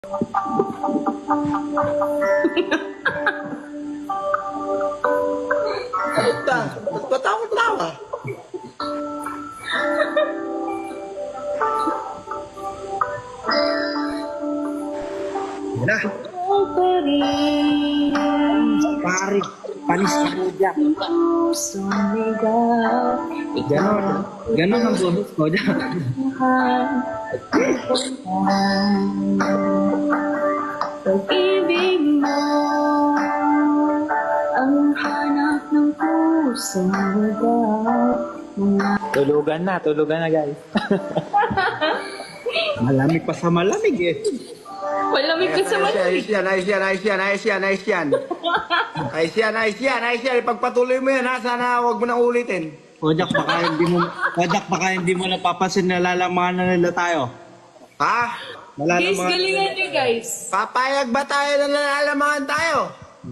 Ba't tawa? Yan na. Pari, panis ka mo dyan. Ganon ang bubos ko dyan. Pag-ibig mo ang hanap ng puso mo. Tulugan na guys. Malamig pa sa malamig eh. Malamig ka sa malamig. Ayos yan. Ipagpatuloy mo yan ha. Sana huwag mo na ulitin. Kojak, baka hindi mo napapansin na lalamangan na nila tayo. Ha? Guys, galingan nyo guys. Papayag ba tayo na nalalamangan tayo?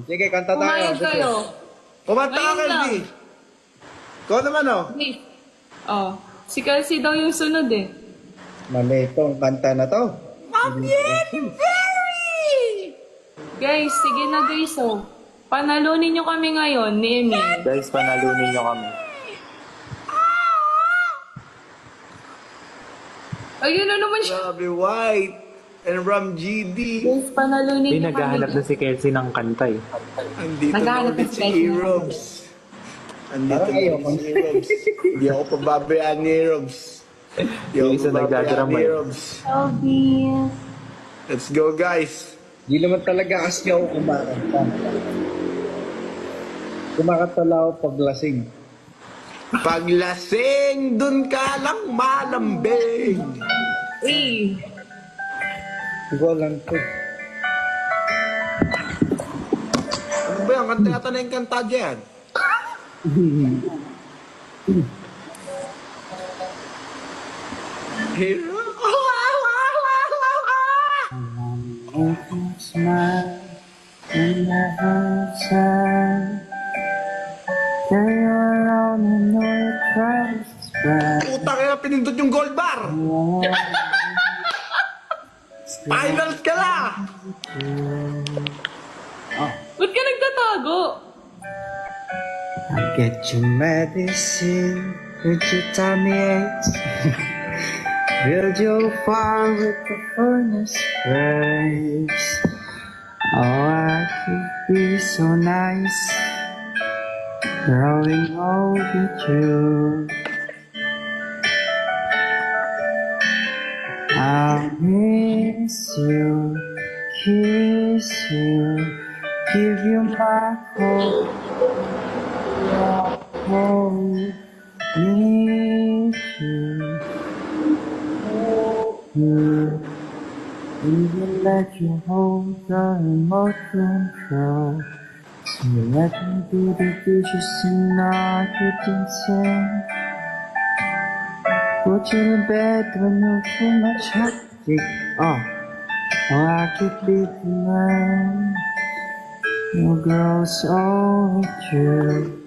Sige, kanta tayo. Kumayag kayo. Kumanta ka, Ngayon lang. Kelsey. Ikaw naman, oh. Please. Oh, si Kelsey daw yung sunod eh. Mali itong kanta na to. Guys, sige na guys oh. Panalunin nyo kami ngayon ni Emil. Guys, panalunin nyo kami. Ayun na naman siya. Grabe, White. And Ram GD. Guys, panalunin Hindi nyo naghahanap na kami. si Kelsey ng kanta eh. Andito na Naghahanap ulit ng si special. Robs. Andito na ulit si Robs. Hindi ako pababayaan ni Robs. Yung isa nagdadramay. Obvious. Let's go, guys. Di naman talaga kasi ako kumakanta. Kumakanta lang ako paglasing. Paglasing, dun ka lang malambing. Uy. Hindi ko alam ko. Ano ba yan? Kanta yata na yung kanta dyan. Hero. Smile in every time. Carry around and know it tries to spread. Puta kaya pinindot yung gold bar. Finals ka na. Ba't ka nagtatago? I get your medicine with your tummy aches. Build your fire with the furnace blaze. Oh, I could be so nice, growing old with you. I'll miss you, kiss you, give you my hope. Hold me to you. Even let you hold the remote control. So you let me do the dishes and not get insane. Put you to bed when you're too much hectic. Oh, I could be the man who grows old with you.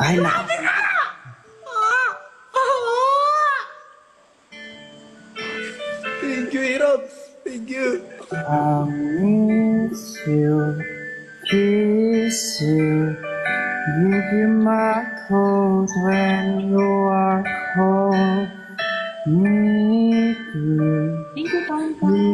Ay, na. Thank you, Heroes. Thank you. I miss you, kiss you, give you my coat when you are cold. Need you, Thank you, Tanta.